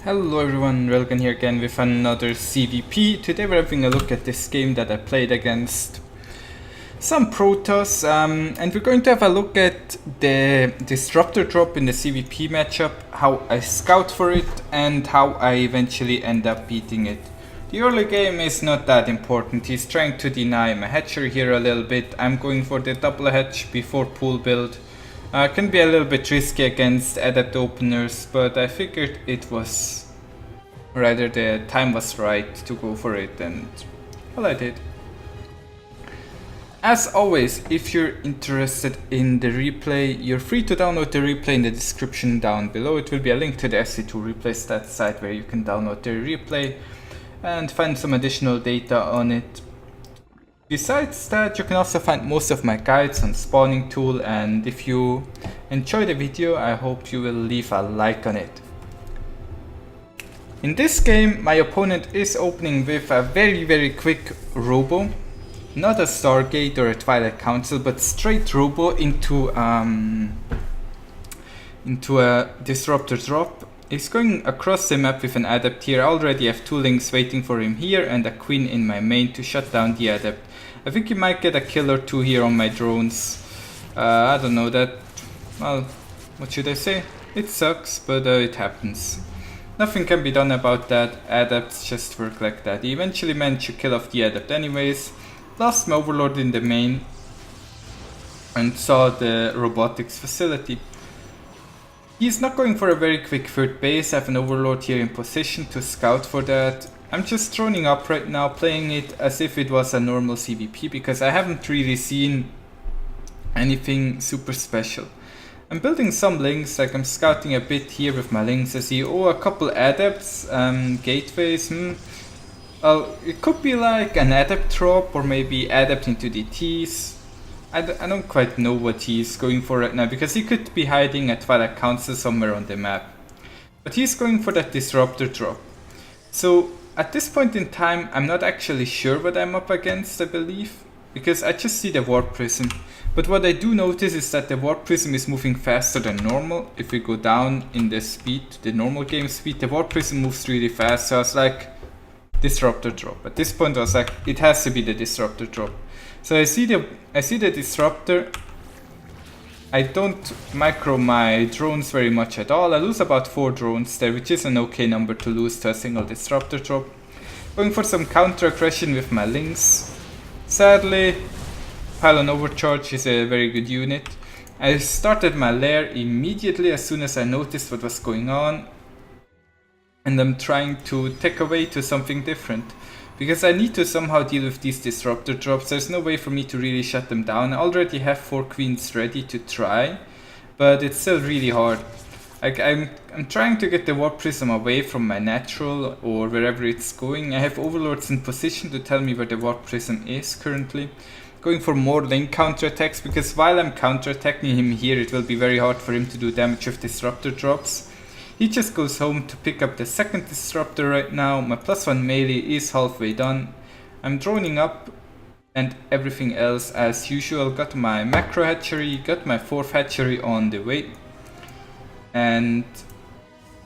Hello everyone, Railgan here again with another ZvP. Today we're having a look at this game that I played against some Protoss, and we're going to have a look at the Disruptor drop in the ZvP matchup, how I scout for it, and how I eventually end up beating it. The early game is not that important. He's trying to deny my hatchery here a little bit. I'm going for the double hatch before pool build. Can be a little bit risky against adept openers, but I figured it was, rather the time was right to go for it, and well, I did. As always, if you're interested in the replay, you're free to download the replay in the description down below. It will be a link to the SC2 replay stats site where you can download the replay and find some additional data on it. Besides that, you can also find most of my guides on spawning tool, and if you enjoy the video, I hope you will leave a like on it. In this game, my opponent is opening with a very quick robo. Not a Stargate or a Twilight Council, but straight robo into a Disruptor drop. He's going across the map with an adept here. I already have two links waiting for him here and a queen in my main to shut down the adept. I think he might get a kill or two here on my drones. I don't know that. Well, what should I say? It sucks, but it happens. Nothing can be done about that. Adepts just work like that. He eventually managed to kill off the adept anyways. Lost my overlord in the main and saw the robotics facility. He's not going for a very quick third base. I have an overlord here in position to scout for that. I'm just droning up right now, playing it as if it was a normal ZvP because I haven't really seen anything super special. I'm building some links, like I'm scouting a bit here with my links. I see, a couple adepts, gateways. Well, it could be like an adept drop or maybe adept into DTs. I don't quite know what he's going for right now because he could be hiding at Twilight Council somewhere on the map. But he's going for that Disruptor drop. So at this point in time, I'm not actually sure what I'm up against, I believe, because I just see the Warp Prism. But what I do notice is that the Warp Prism is moving faster than normal. If we go down in the speed, the normal game speed, the Warp Prism moves really fast. So I was like, Disruptor drop. At this point I was like, it has to be the Disruptor drop. So I see the Disruptor. I don't micro my drones very much at all. I lose about 4 drones there, which is an okay number to lose to a single Disruptor drop. Going for some counter aggression with my links. Sadly, Pylon Overcharge is a very good unit. I started my lair immediately as soon as I noticed what was going on. And I'm trying to take away to something different. Because I need to somehow deal with these Disruptor drops. There's no way for me to really shut them down. I already have 4 queens ready to try, but it's still really hard. Like I'm trying to get the Warp Prism away from my natural or wherever it's going. I have overlords in position to tell me where the Warp Prism is currently. Going for more link counterattacks because while I'm counterattacking him here, it will be very hard for him to do damage with Disruptor drops. He just goes home to pick up the second Disruptor right now. My +1 melee is halfway done. I'm droning up and everything else as usual. Got my macro hatchery, got my 4th hatchery on the way. And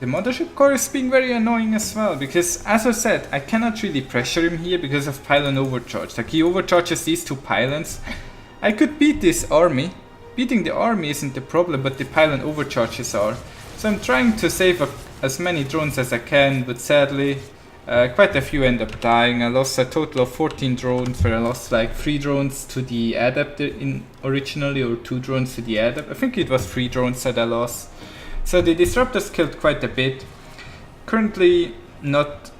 the mothership core is being very annoying as well because, as I said, I cannot really pressure him here because of Pylon Overcharge. Like he overcharges these 2 pylons. I could beat this army. Beating the army isn't the problem, but the Pylon Overcharges are. So I'm trying to save as many drones as I can, but sadly quite a few end up dying. I lost a total of 14 drones, where I lost like 3 drones to the adept originally, or 2 drones to the adept. I think it was 3 drones that I lost. So the Disruptors killed quite a bit. Currently not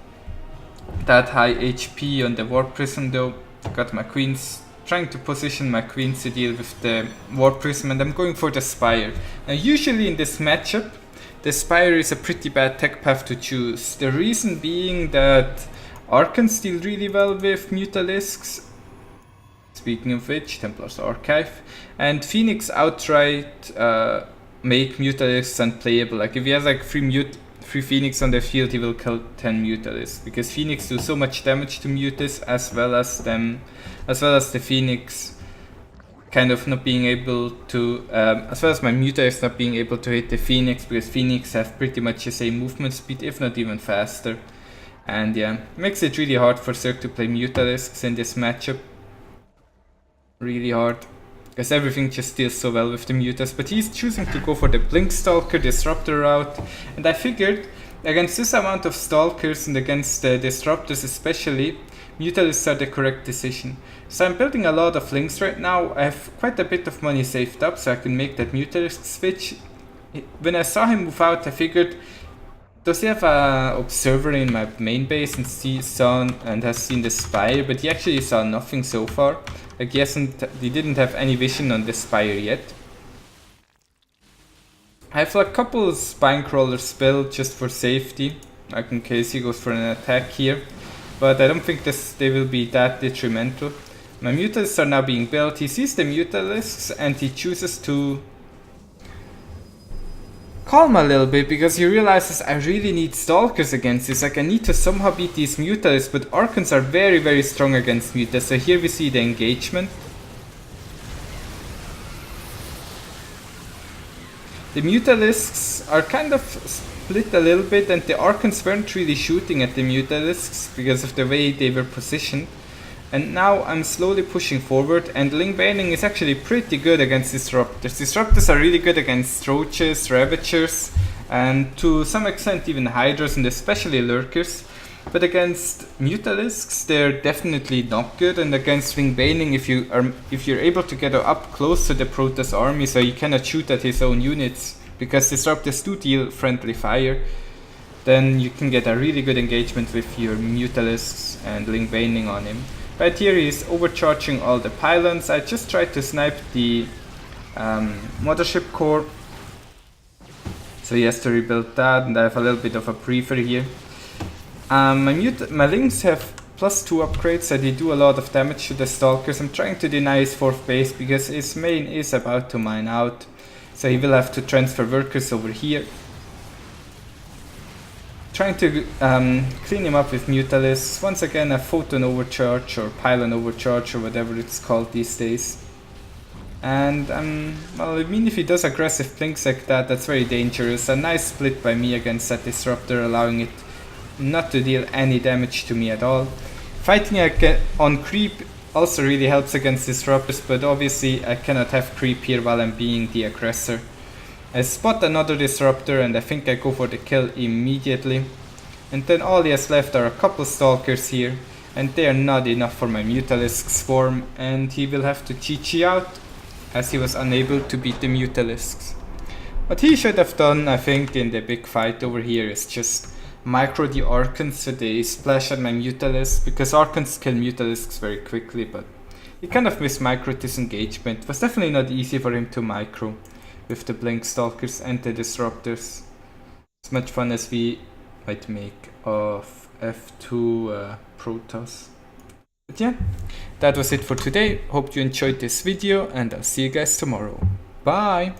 that high HP on the Warp Prism though. Got my queens. Trying to position my queens to deal with the Warp Prism, and I'm going for the Spire. Now usually in this matchup, the Spire is a pretty bad tech path to choose. The reason being that Archons deal really well with Mutalisks. Speaking of which, Templar's Archive. And Phoenix outright make Mutalisks unplayable. Like if he has like 3 Phoenix on the field, he will kill 10 Mutalisks. Because Phoenix do so much damage to Mutas as well as the Phoenix kind of not being able to, as well as my Mutalisks not being able to hit the Phoenix, because Phoenix have pretty much the same movement speed, if not even faster. And yeah, makes it really hard for Zerg to play Mutalisks in this matchup. Really hard, because everything just deals so well with the Mutas. But he's choosing to go for the Blink Stalker Disruptor route, and I figured against this amount of Stalkers and against the Disruptors especially, Mutalisks are the correct decision. So I'm building a lot of links right now. I have quite a bit of money saved up so I can make that Mutalisk switch. When I saw him move out, I figured, does he have an observer in my main base and has seen the Spire? But he actually saw nothing so far. Like he didn't have any vision on the Spire yet. I have a couple Spine Crawlers built just for safety, like in case he goes for an attack here. But I don't think they will be that detrimental. My Mutalisks are now being built. He sees the Mutalisks and he chooses to calm a little bit, because he realizes I really need Stalkers against this. Like, I need to somehow beat these Mutalisks, but Archons are very, very strong against Mutas. So here we see the engagement. The Mutalisks are kind of split a little bit, and the Archons weren't really shooting at the Mutalisks because of the way they were positioned. And now I'm slowly pushing forward, and Ling Bailing is actually pretty good against Disruptors. Disruptors are really good against Roaches, Ravagers, and to some extent even Hydras and especially Lurkers. But against Mutalisks they're definitely not good, and against Ling Bailing, if you're able to get up close to the Protoss army so you cannot shoot at his own units, because Disruptors do deal friendly fire, then you can get a really good engagement with your Mutalisks and Ling Bailing on him. Right here he's overcharging all the pylons. I just tried to snipe the mothership core, so he has to rebuild that, and I have a little bit of a briefer here. My Lings have +2 upgrades, so they do a lot of damage to the Stalkers. I'm trying to deny his 4th base because his main is about to mine out, so he will have to transfer workers over here. Trying to clean him up with Mutalisks. Once again a Photon Overcharge or Pylon Overcharge or whatever it's called these days. And well, I mean, if he does aggressive blinks like that, that's very dangerous. A nice split by me against that Disruptor, allowing it not to deal any damage to me at all. Fighting on creep also really helps against Disruptors, but obviously I cannot have creep here while I'm being the aggressor. I spot another Disruptor and I think I go for the kill immediately. And then all he has left are a couple Stalkers here, and they are not enough for my Mutalisk swarm, and he will have to GG out as he was unable to beat the Mutalisks. What he should have done, I think, in the big fight over here is just micro the Archons so they splash at my Mutalisks, because Archons kill Mutalisks very quickly, but he kind of missed micro this engagement. It was definitely not easy for him to micro with the Blink Stalkers and the Disruptors. As much fun as we might make of F2 Protoss. But yeah, that was it for today. Hope you enjoyed this video, and I'll see you guys tomorrow. Bye!